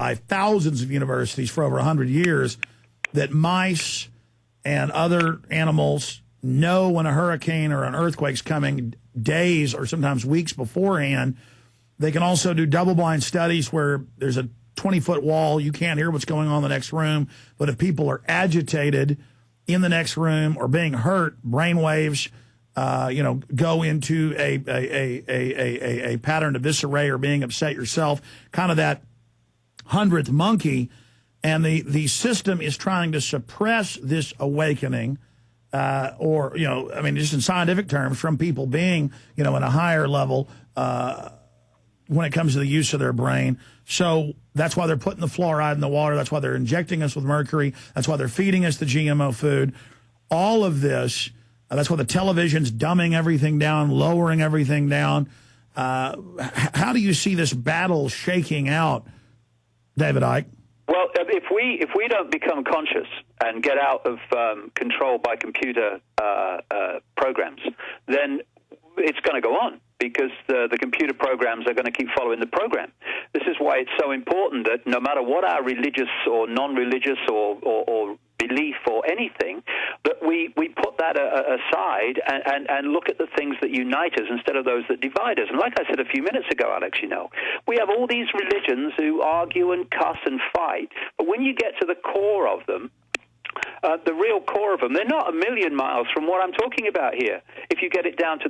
by thousands of universities for over 100 years that mice and other animals know when a hurricane or an earthquake's coming days or sometimes weeks beforehand. They can also do double-blind studies where there's a 20-foot wall. You can't hear what's going on in the next room. But if people are agitated in the next room or being hurt, brain waves, go into a pattern of disarray or being upset yourself, kind of that 100th monkey. And the system is trying to suppress this awakening, just in scientific terms, from people being, in a higher level when it comes to the use of their brain. So that's why they're putting the fluoride in the water. That's why they're injecting us with mercury. That's why they're feeding us the GMO food. All of this, that's why the television's dumbing everything down, lowering everything down. How do you see this battle shaking out, David Icke? Well, if we don't become conscious and get out of control by computer programs, then it's going to go on, because the computer programs are going to keep following the program. This is why it's so important that no matter what our religious or non-religious or belief or anything, that we put that aside and look at the things that unite us instead of those that divide us. And like I said a few minutes ago, Alex, we have all these religions who argue and cuss and fight, but when you get to the core of them, the real core of them, they're not a million miles from what I'm talking about here. If you get it down to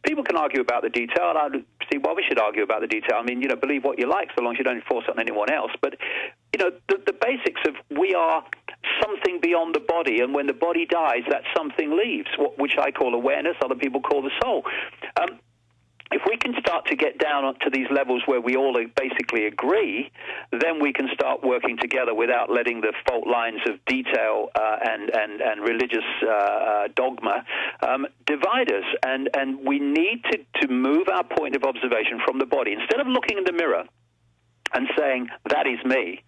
people can argue about the detail. I don't see why we should argue about the detail. I mean, believe what you like so long as you don't enforce it on anyone else. But, the basics of we are something beyond the body, and when the body dies, that something leaves, which I call awareness, other people call the soul. If we can start to get down to these levels where we all basically agree, then we can start working together without letting the fault lines of detail and religious dogma divide us. And we need to move our point of observation from the body. Instead of looking in the mirror and saying, that is me,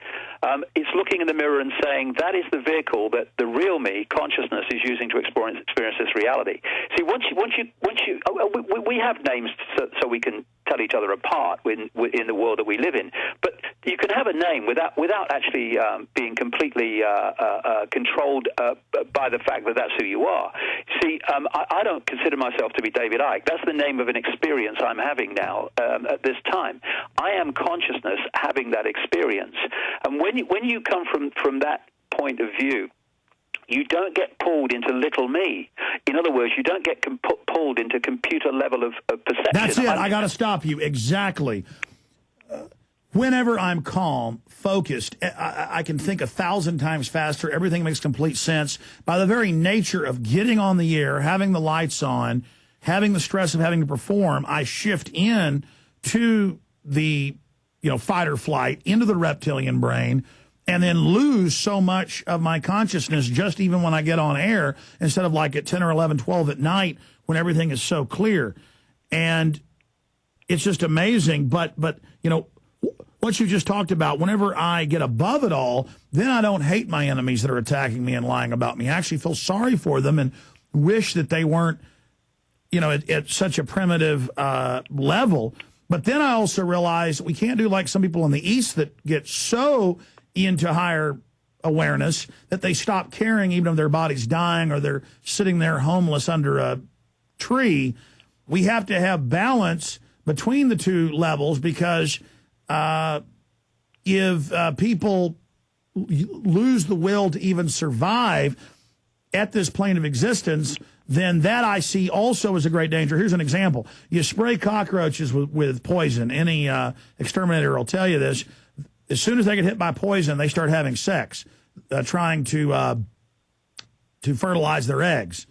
it's looking in the mirror and saying, that is the vehicle that the real me, consciousness, is using to experience this reality. See, we have names so we can tell each other apart in the world that we live in, but you can have a name without actually being completely controlled by the fact that that's who you are. See, I don't consider myself to be David Icke. That's the name of an experience I'm having now at this time. I am consciousness having that experience. And when you come from that point of view, you don't get pulled into little me. In other words, you don't get pulled into computer level of perception. That's it. I got to stop you. Exactly. Whenever I'm calm, focused, I can think 1,000 times faster. Everything makes complete sense. By the very nature of getting on the air, having the lights on, having the stress of having to perform, I shift in to the fight or flight, into the reptilian brain, and then lose so much of my consciousness just even when I get on air, instead of like at 10 or 11, 12 at night when everything is so clear. And it's just amazing. But what you just talked about, whenever I get above it all, then I don't hate my enemies that are attacking me and lying about me. I actually feel sorry for them and wish that they weren't, at such a primitive level. But then I also realize we can't do like some people in the East that get so into higher awareness that they stop caring even if their body's dying or they're sitting there homeless under a tree. We have to have balance between the two levels, because if people lose the will to even survive at this plane of existence, then that I see also as a great danger. Here's an example. You spray cockroaches with poison. Any exterminator will tell you this. As soon as they get hit by poison, they start having sex, trying to fertilize their eggs.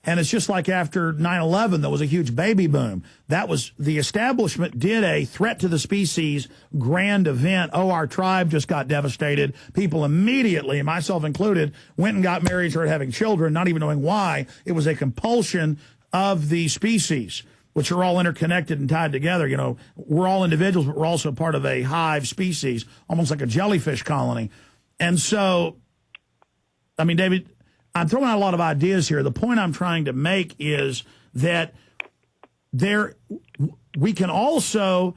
And it's just like after 9/11, there was a huge baby boom. That was, the establishment did a threat to the species grand event. Oh, our tribe just got devastated. People immediately, myself included, went and got married, started having children, not even knowing why. It was a compulsion of the species, which are all interconnected and tied together. We're all individuals, but we're also part of a hive species, almost like a jellyfish colony. And so, I mean, David, I'm throwing out a lot of ideas here. The point I'm trying to make is that we can also,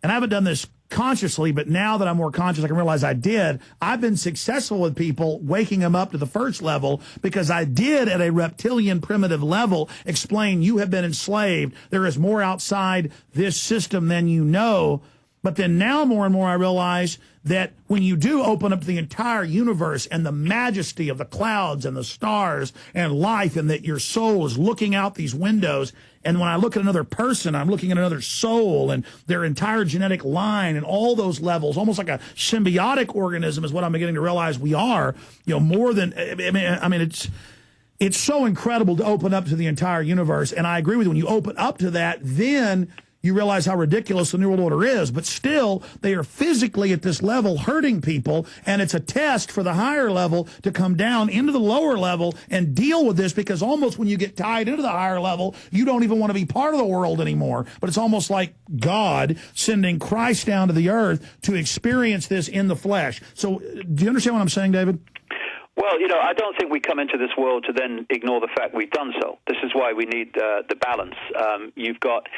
and I haven't done this consciously, but now that I'm more conscious, I can realize I did. I've been successful with people waking them up to the first level because I did at a reptilian primitive level explain you have been enslaved. There is more outside this system than you know. But then now more and more I realize that when you do open up the entire universe and the majesty of the clouds and the stars and life, and that your soul is looking out these windows, and when I look at another person, I'm looking at another soul and their entire genetic line and all those levels, almost like a symbiotic organism is what I'm beginning to realize we are, more than, I mean, it's so incredible to open up to the entire universe. And I agree with you. When you open up to that, then you realize how ridiculous the New World Order is. But still, they are physically at this level hurting people, and it's a test for the higher level to come down into the lower level and deal with this, because almost when you get tied into the higher level, you don't even want to be part of the world anymore. But it's almost like God sending Christ down to the earth to experience this in the flesh. So do you understand what I'm saying, David? Well, I don't think we come into this world to then ignore the fact we've done so. This is why we need the balance. You've got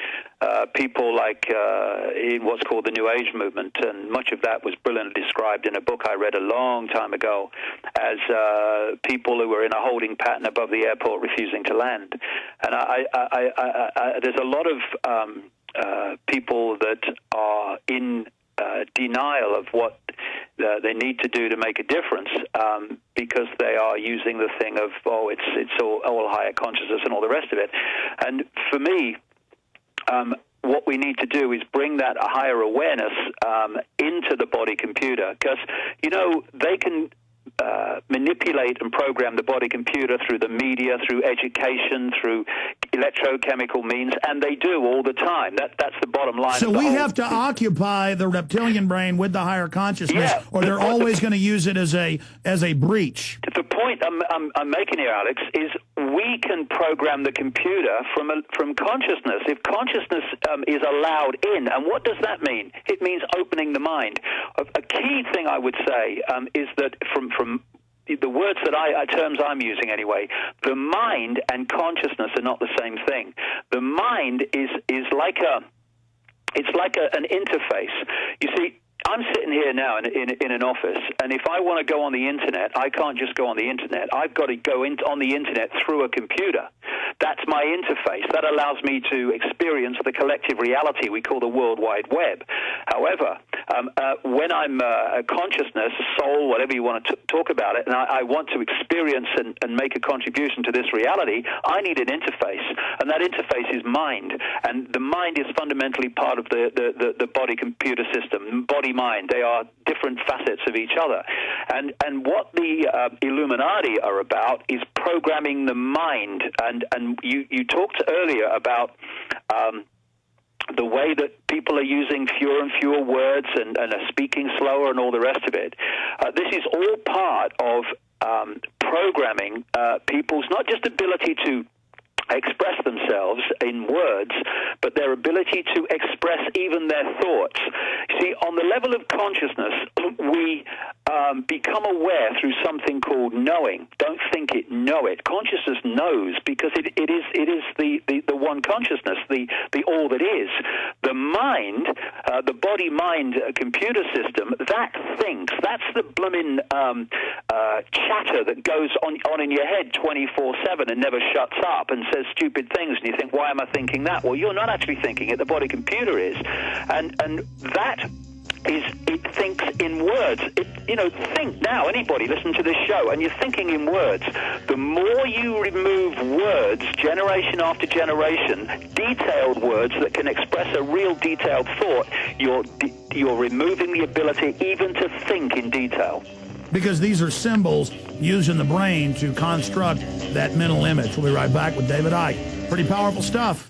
people like in what's called the New Age movement, and much of that was brilliantly described in a book I read a long time ago as people who were in a holding pattern above the airport refusing to land. And there's a lot of people that are in denial of what they need to do to make a difference, because they are using the thing of, it's all higher consciousness and all the rest of it. And for me, what we need to do is bring that higher awareness into the body computer, because, they can manipulate and program the body computer through the media, through education, through electrochemical means, and they do all the time. That's the bottom line. So we have to occupy the reptilian brain with the higher consciousness, or they're always going to use it as a breach. The point I'm making here, Alex, is we can program the computer from consciousness. If consciousness is allowed in, and what does that mean? It means opening the mind. A key thing I would say is that from the words that terms I'm using anyway, the mind and consciousness are not the same thing. The mind is like an interface. You see, I'm sitting here now in an office, and if I want to go on the internet, I can't just go on the internet. I've got to go on the internet through a computer. That's my interface. That allows me to experience the collective reality we call the World Wide Web. However, when I'm a consciousness, soul, whatever you want to talk about it, and I want to experience and make a contribution to this reality, I need an interface, and that interface is mind. And the mind is fundamentally part of the body-computer system, body-mind. They are different facets of each other. And what the Illuminati are about is programming the mind. And you talked earlier about the way that people are using fewer and fewer words and are speaking slower and all the rest of it. This is all part of programming people's not just ability to express themselves in words, but their ability to express even their thoughts. See, on the level of consciousness, we become aware through something called knowing. Don't think it, know it. Consciousness knows because it is the one consciousness, the all that is. The mind, the body-mind computer system, that thinks. That's the blooming chatter that goes on in your head 24/7 and never shuts up and says stupid things, and you think, why am I thinking that? Well, you're not actually thinking it. The body computer is, and that is, it thinks in words. Think now, anybody listen to this show, and you're thinking in words. The more you remove words, generation after generation, detailed words that can express a real detailed thought, you're removing the ability even to think in detail. Because these are symbols used in the brain to construct that mental image. We'll be right back with David Icke. Pretty powerful stuff.